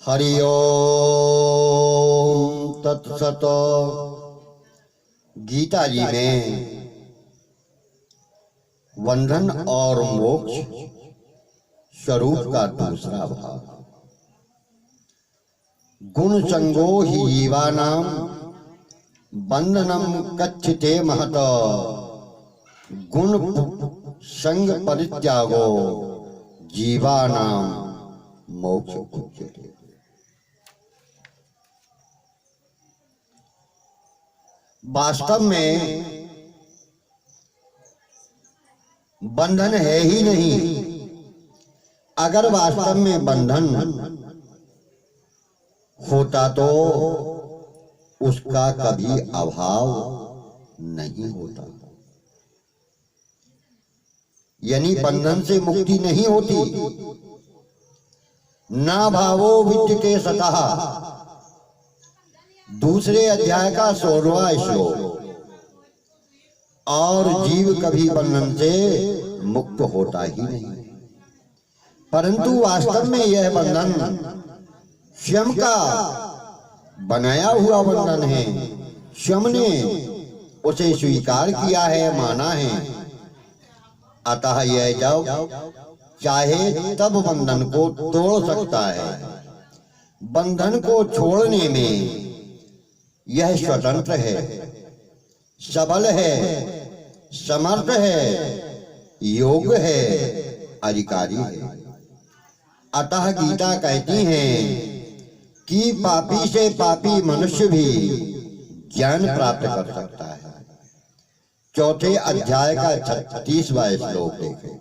हरि ओम तत्सत। गीता जी में बंधन और मोक्ष स्वरूप का दूसरा भाग। गुण संगो ही जीवानाम बंधनम कच्छते महत, गुण संग परित्यागो जीवानाम मोक्ष उच्यते। वास्तव में बंधन है ही नहीं। अगर वास्तव में बंधन होता तो उसका कभी अभाव नहीं होता। यानी बंधन से मुक्ति नहीं होती। ना भावो विद्यते सतः, दूसरे अध्याय का 16वां श्लोक। और जीव कभी बंधन से मुक्त होता ही नहीं। परंतु वास्तव में यह बंधन स्वयं का बनाया हुआ बंधन है। स्वयं ने उसे स्वीकार किया है, माना है। अतः यह जब चाहे तब बंधन को तोड़ सकता है। बंधन को छोड़ने में यह स्वतंत्र है, सबल है, समर्थ है, योग्य है, अधिकारी है। अतः गीता कहती है कि पापी से पापी मनुष्य भी ज्ञान प्राप्त कर सकता है। चौथे अध्याय का 36वां श्लोक देखें।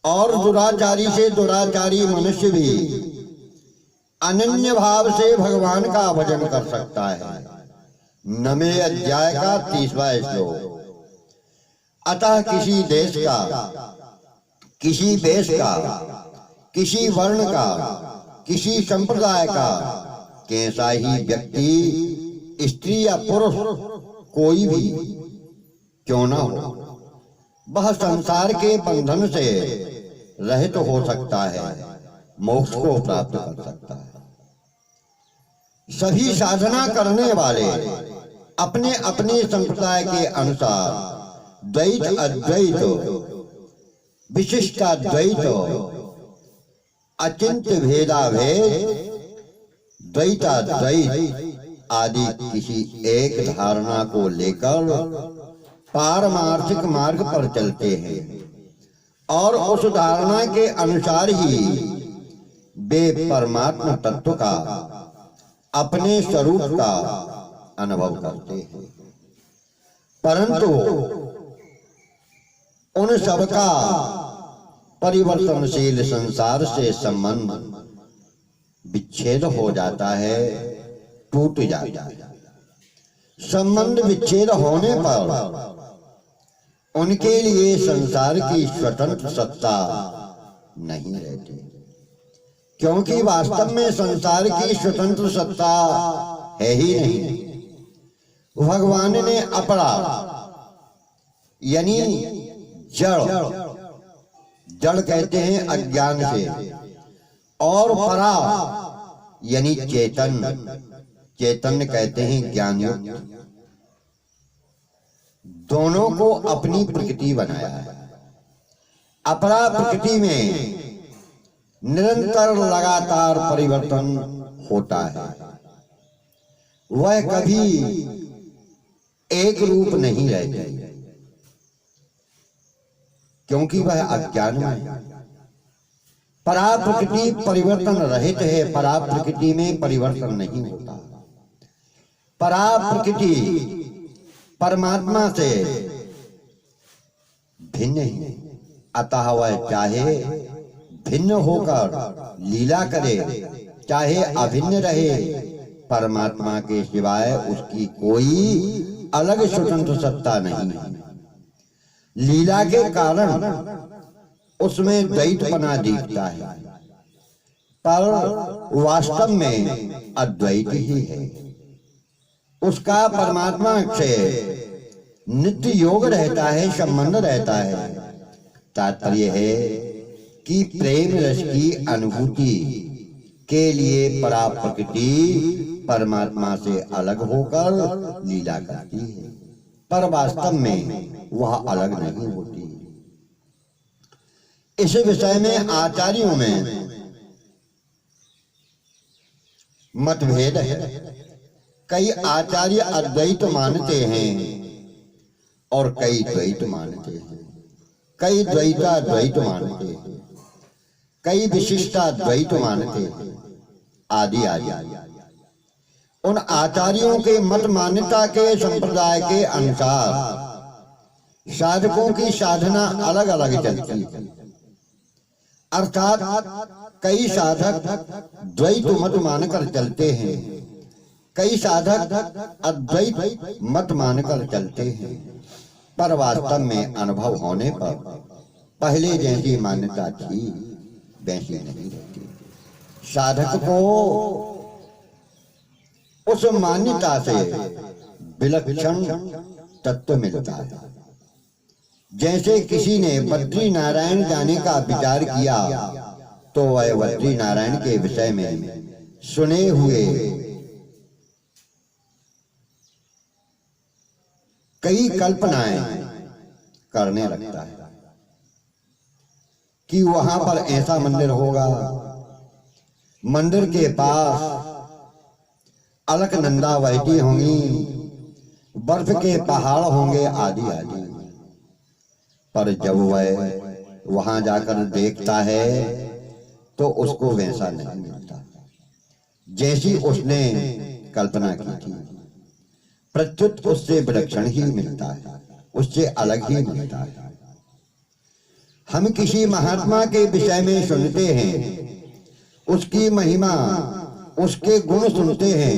और दुराचारी से दुराचारी मनुष्य भी अनन्य भाव से भगवान का भजन कर सकता है। 9वें अध्याय का 30वां श्लोक। अतः किसी देश का, किसी वेश का, किसी वर्ण का, किसी संप्रदाय का कैसा ही व्यक्ति, स्त्री या पुरुष कोई भी क्यों ना हो, वह संसार के बंधन से रहित हो सकता है, मोक्ष को प्राप्त कर सकता है। सभी साधना करने वाले अपने अपने संप्रदाय के अनुसार द्वैत, अद्वैत, विशिष्टाद्वैत, अचिंत्य भेदाभेद, द्वैताद्वैत आदि किसी एक धारणा को लेकर पारमार्थिक मार्ग पर चलते हैं और उस धारणा के अनुसार ही वे परमात्मा तत्व का, अपने स्वरूप का अनुभव करते हैं। परंतु उन सबका परिवर्तनशील संसार से संबंध विच्छेद हो जाता है, टूट जाता है। संबंध विच्छेद होने पर उनके लिए संसार की स्वतंत्र सत्ता नहीं रहती, क्योंकि वास्तव में संसार की स्वतंत्र सत्ता है ही नहीं। भगवान ने अपरा यानी जड़, जड़ कहते हैं अज्ञान से, और परा यानी चेतन, चैतन्य कहते हैं ज्ञान युक्त, दोनों को अपनी प्रकृति बनाया है। अपरा प्रकृति में निरंतर लगातार परिवर्तन होता है। वह कभी एक रूप नहीं रहती, क्योंकि वह अज्ञान में है। परा प्रकृति परिवर्तन रहित है। परा प्रकृति में परिवर्तन नहीं होता। परा प्रकृति परमात्मा से भिन्न है। अतः वह चाहे भिन्न होकर लीला करे, चाहे अभिन्न रहे, परमात्मा के सिवाय उसकी कोई अलग स्वतंत्र सत्ता नहीं है। लीला के कारण उसमें द्वैतपना दिखता है, पर वास्तव में अद्वैत ही है। उसका परमात्मा से नित्य योग रहता है, संबंध रहता है। तात्पर्य है कि प्रेम रस की अनुभूति के लिए परा प्रकृति परमात्मा से अलग होकर लीला करती है, पर वास्तव में वह अलग नहीं होती। इस विषय में आचार्यों में मतभेद है। कई आचार्य अद्वैत मानते हैं और कई द्वैत मानते हैं, कई द्वैताद्वैत मानते हैं, कई विशिष्टाद्वैत मानते हैं, आदि आदि। उन आचार्यों के मत मान्यता के संप्रदाय के अनुसार साधकों की साधना अलग अलग चलती है। अर्थात कई साधक द्वैत मत मानकर चलते हैं, कई साधक अद्वैत मत मानकर चलते हैं, पर वास्तव में अनुभव होने पर पहले जैसी मान्यता थी वैसी नहीं रहती। साधक को उस मान्यता से विलक्षण तत्व मिलता है। जैसे किसी ने बद्री नारायण जाने का विचार किया तो वह बद्री नारायण के विषय में सुने हुए कई कल्पनाएं करने लगता है कि वहां पर ऐसा मंदिर होगा, मंदिर के पास अलकनंदा बहती होंगी, बर्फ के पहाड़ होंगे, आदि आदि। पर जब वह वहां जाकर देखता है तो उसको वैसा नहीं मिलता जैसी उसने कल्पना की थी। प्रत्युत उससे विलक्षण ही मिलता है, उससे अलग ही मिलता है। हम किसी महात्मा के विषय में सुनते हैं, उसकी महिमा, उसके गुण सुनते हैं,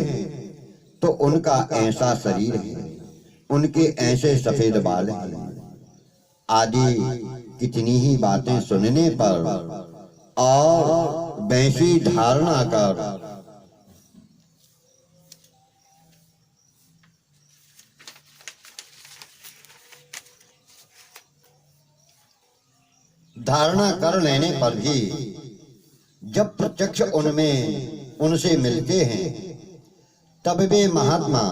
तो उनका ऐसा शरीर है, उनके ऐसे सफेद बाल हैं, आदि कितनी ही बातें सुनने पर और वैसी धारणा कर लेने पर भी जब प्रत्यक्ष उनमें उनसे मिलते हैं तब वे महात्मा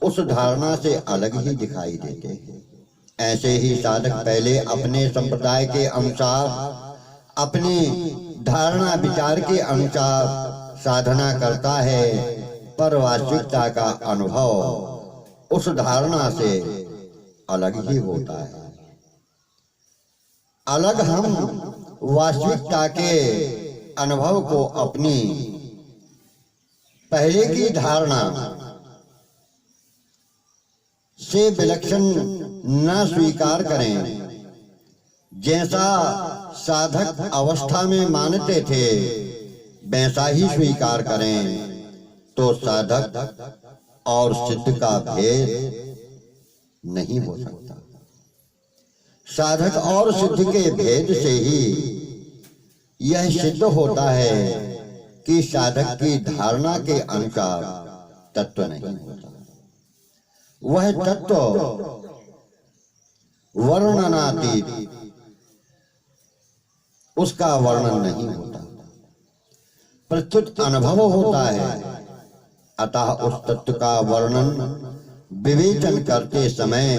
उस धारणा से अलग ही दिखाई देते हैं। ऐसे ही साधक पहले अपने संप्रदाय के अनुसार, अपने धारणा विचार के अनुसार साधना करता है, पर वास्तविकता का अनुभव उस धारणा से अलग ही होता है। अलग हम वास्तविकता के अनुभव को अपनी पहले की धारणा से विलक्षण न स्वीकार करें। जैसा साधक अवस्था में मानते थे वैसा ही स्वीकार करें तो साधक और सिद्ध का भेद नहीं हो सकता। साधक और सिद्ध के भेद से ही यह सिद्ध होता है कि साधक की धारणा के अनुसार तत्व नहीं होता। वह तत्व वर्णनातीत, उसका वर्णन नहीं होता, प्रत्युत अनुभव होता है। अतः उस तत्व का वर्णन विवेचन करते समय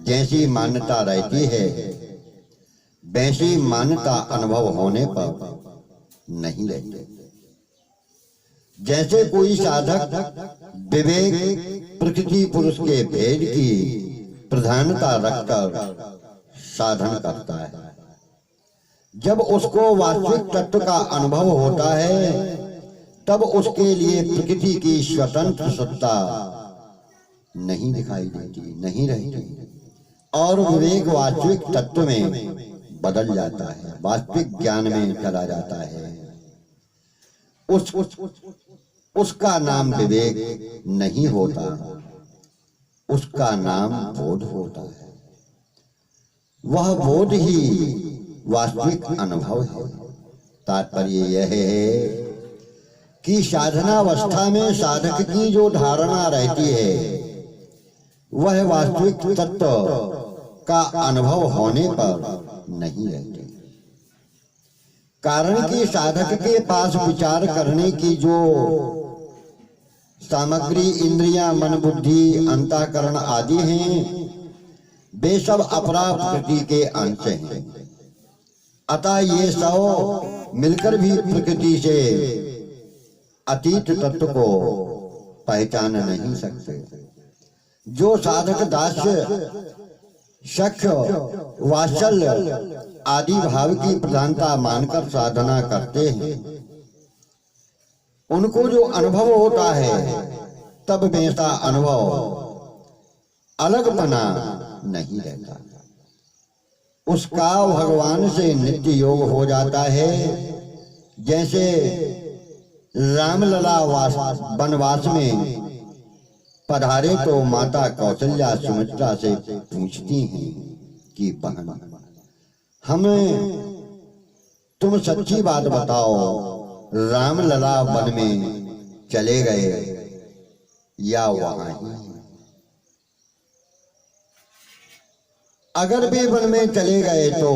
जैसी मान्यता रहती है वैसी मान्यता अनुभव होने पर नहीं रहती। जैसे कोई साधक विवेक प्रकृति पुरुष के भेद की प्रधानता रखकर साधन करता है, जब उसको वास्तविक तत्व का अनुभव होता है तब उसके लिए प्रकृति की स्वतंत्र सत्ता नहीं दिखाई देती, नहीं रहती, और विवेक वास्तविक तत्व में बदल जाता है, वास्तविक ज्ञान में चला जाता है। उसका नाम विवेक नहीं होता, उसका नाम बोध होता है। वह बोध ही वास्तविक अनुभव है। तात्पर्य यह है कि साधनावस्था में साधक की जो धारणा रहती है वह वास्तविक तत्व का अनुभव होने पर नहीं रहती। कारण कि साधक के पास विचार करने की जो सामग्री, इंद्रियां, मन, बुद्धि, अंतःकरण आदि हैं, वे सब अपरा प्रकृति के अंश हैं। अतः ये सब मिलकर भी प्रकृति से अतीत तत्व को पहचान नहीं सकते। जो साधक दास्य, सख्य, वात्सल्य आदि भाव की प्रधानता मानकर साधना करते हैं, उनको जो अनुभव होता है तब वैसा अनुभव अलगपना नहीं रहता। उसका भगवान से नित्य योग हो जाता है। जैसे रामलला वनवास में पधारे तो माता कौशल्या सुमित्रा से पूछती हैं कि बहन, हमें तुम सच्ची बात बताओ, रामलला वन में चले गए या वहां ही? अगर वे वन में चले गए तो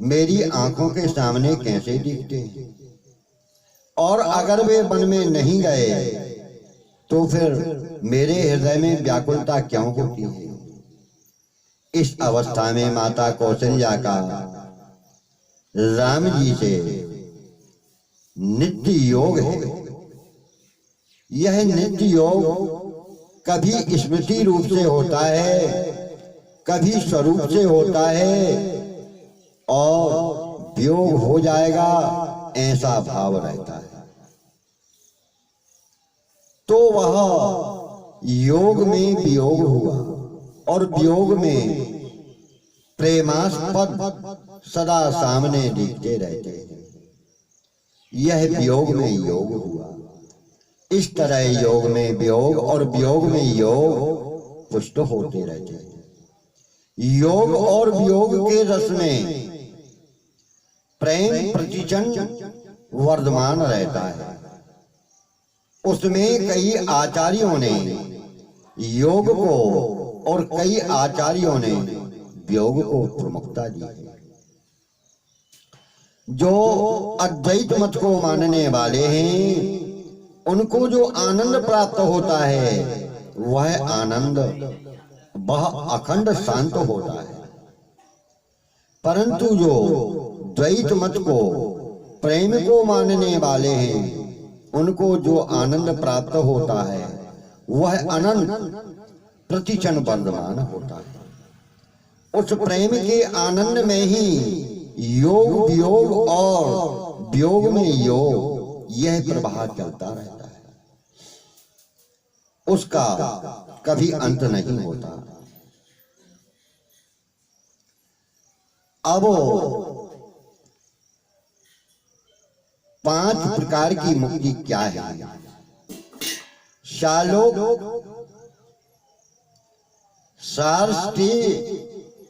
मेरी आंखों के सामने कैसे दिखते हैं, और अगर वे वन में नहीं गए तो फिर मेरे हृदय में व्याकुलता क्यों होती है? इस अवस्था में माता कौशल्या का राम जी से नित्य योग है। यह नित्य योग कभी स्मृति रूप से होता है, कभी स्वरूप से होता है, और वियोग हो जाएगा ऐसा भाव रहता है। तो वह योग में वियोग हुआ, और वियोग में प्रेमास्पद सदा सामने दिखते रहते हैं। यह वियोग में योग हुआ। इस तरह योग में वियोग और वियोग में योग पुष्ट होते रहते हैं। योग और वियोग के रस में प्रेम प्रतिचन वर्धमान रहता है। उसमें कई आचार्यों ने योग को और कई आचार्यों ने वियोग को प्रमुखता दी है। जो अद्वैत मत को मानने वाले हैं, उनको जो आनंद प्राप्त होता है वह आनंद वह अखंड शांत होता है। परंतु जो द्वैत मत को, प्रेम को मानने वाले हैं, उनको जो आनंद प्राप्त होता है वह अनंत प्रतिक्षण वर्धमान होता है। उस प्रेम के आनंद में ही योग वियोग और वियोग में योग, यह प्रवाह चलता रहता है। उसका कभी अंत नहीं होता। अब 5 प्रकार की मुक्ति क्या है? शालोक, सारस्ती,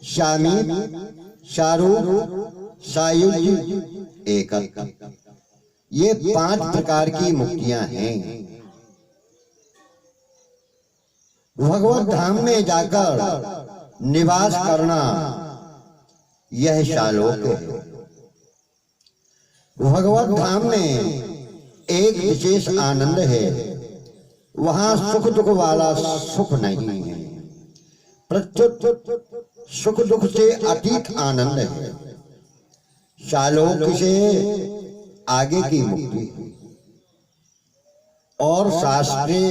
शामी, शारूप, सायुज्य, एकत्व, ये 5 प्रकार की मुक्तियां हैं। भगवत धाम में जाकर निवास करना यह शालोक है। भगवत धाम में एक विशेष आनंद है। वहां सुख दुख वाला सुख नहीं है, प्रत्युत सुख दुख से अतीत आनंद है। शालोक से आगे की मुक्ति और शास्त्रीय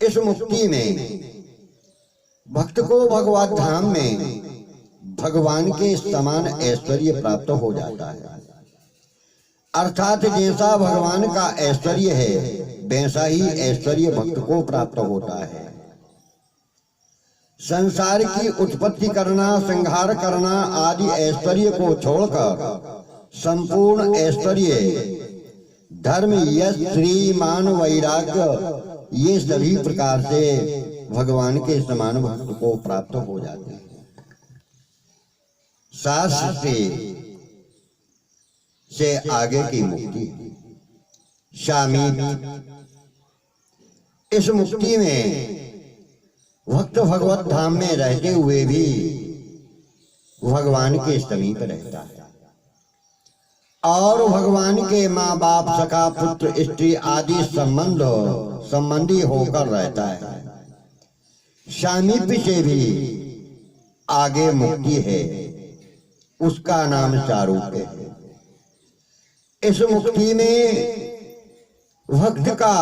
इस मुक्ति में भक्त को भगवत धाम में भगवान के समान ऐश्वर्य प्राप्त हो जाता है। अर्थात जैसा भगवान का ऐश्वर्य है वैसा ही ऐश्वर्य भक्त को प्राप्त होता है। संसार की उत्पत्ति करना, संहार करना आदि ऐश्वर्य को छोड़कर संपूर्ण ऐश्वर्य, धर्म, यश, श्री, मान, वैराग्य, ये सभी प्रकार से भगवान के समान भक्त को प्राप्त हो जाते हैं। शास्त्र से आगे की मुक्ति शामी। इस मुक्ति में भक्त भगवत धाम में रहते हुए भी भगवान के समीप रहता है। और भगवान के माँ बाप, सखा, पुत्र, स्त्री आदि संबंधी होकर रहता है। सामीप्य से भी आगे मुक्ति है, उसका नाम सारूप्य है। इस मुक्ति में भक्त का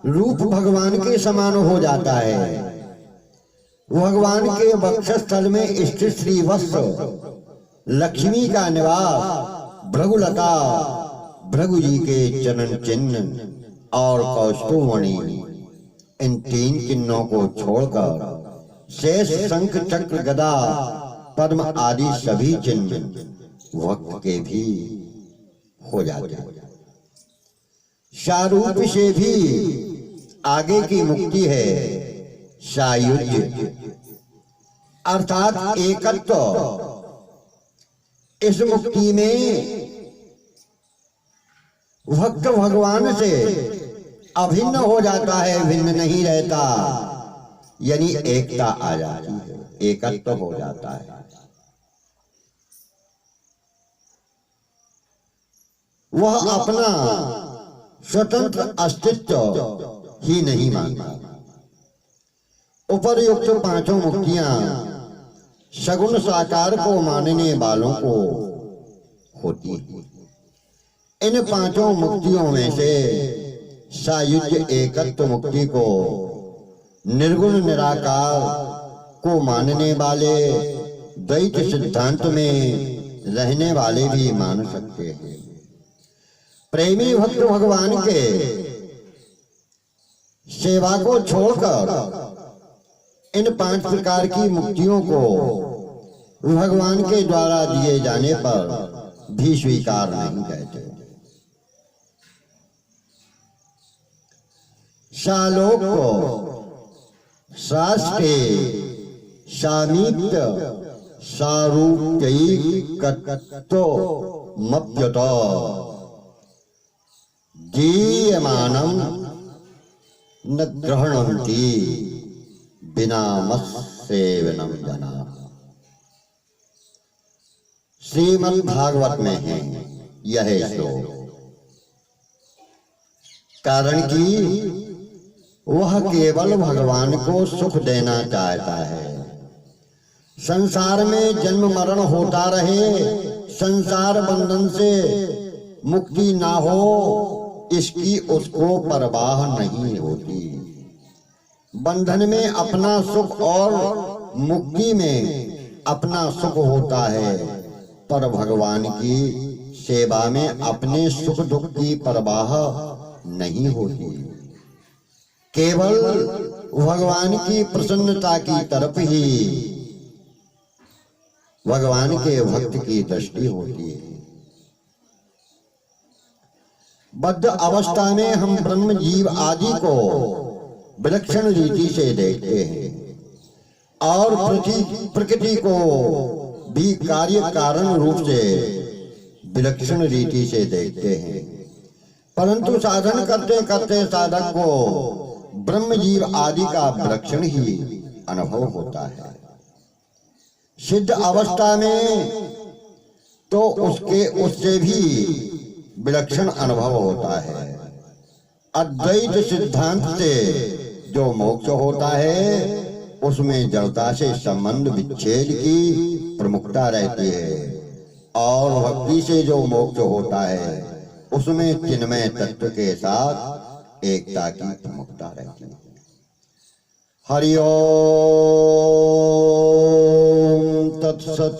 रूप भगवान के समान हो जाता है। भगवान के वक्षस्थल में स्थित श्रीवत्स लक्ष्मी का निवास, भृगुलता, भृगु जी के चरण चिन्ह और कौस्तुभमणि, इन 3 चिन्हों को छोड़कर शेष, शंख, चक्र, गदा, पद्म आदि सभी चिन्ह भक्त के भी हो जाते हैं। सारूप से भी आगे की मुक्ति है सायुज्य, अर्थात एकत्व। इस मुक्ति में भक्त भगवान से अभिन्न हो जाता है, भिन्न नहीं रहता, यानी एकता आ जाती है, एकत्व हो जाता है। वह अपना स्वतंत्र अस्तित्व ही नहीं मानता। उपर्युक्त 5 मुक्तियां सगुण साकार को मानने वालों को होती है। इन 5 मुक्तियों में से सायुज्य एकत्व मुक्ति को निर्गुण निराकार को मानने वाले, द्वैत सिद्धांत में रहने वाले भी मान सकते हैं। प्रेमी भक्त भगवान के सेवा को छोड़कर इन 5 प्रकार की मुक्तियों को भगवान के द्वारा दिए जाने पर भी स्वीकार नहीं करते। सालोक को शास्त्रे सामीप्य सारूप्यैकत्वमप्यत जीयमानं न ग्रहणन्ति बिना मत्सेवनम जना। श्रीमद् भागवत में है यह श्लोक। कारण कि वह केवल भगवान को सुख देना चाहता है। संसार में जन्म मरण होता रहे, संसार बंधन से मुक्ति ना हो, इसकी उसको परवाह नहीं होती। बंधन में अपना सुख और मुक्ति में अपना सुख होता है, पर भगवान की सेवा में अपने सुख दुख की परवाह नहीं होती। केवल भगवान की प्रसन्नता की तरफ ही भगवान के भक्त की दृष्टि होती है। बद्ध अवस्था में हम ब्रह्म जीव आदि को विलक्षण रीति से देखते हैं और प्रकृति को भी कार्य कारण रूप से विलक्षण रीति से देखते हैं, परंतु साधन करते करते साधक को ब्रह्म जीव आदि का विलक्षण ही अनुभव होता है। सिद्ध अवस्था में तो उससे भी विलक्षण अनुभव होता है। अद्वैत सिद्धांत से जो मोक्ष होता है उसमें जड़ता से संबंध विच्छेद की प्रमुखता रहती है, और भक्ति से जो मोक्ष होता है उसमें चिन्मय तत्व के साथ एकता की प्रमुखता रहती है। हरि ओम तत्सत।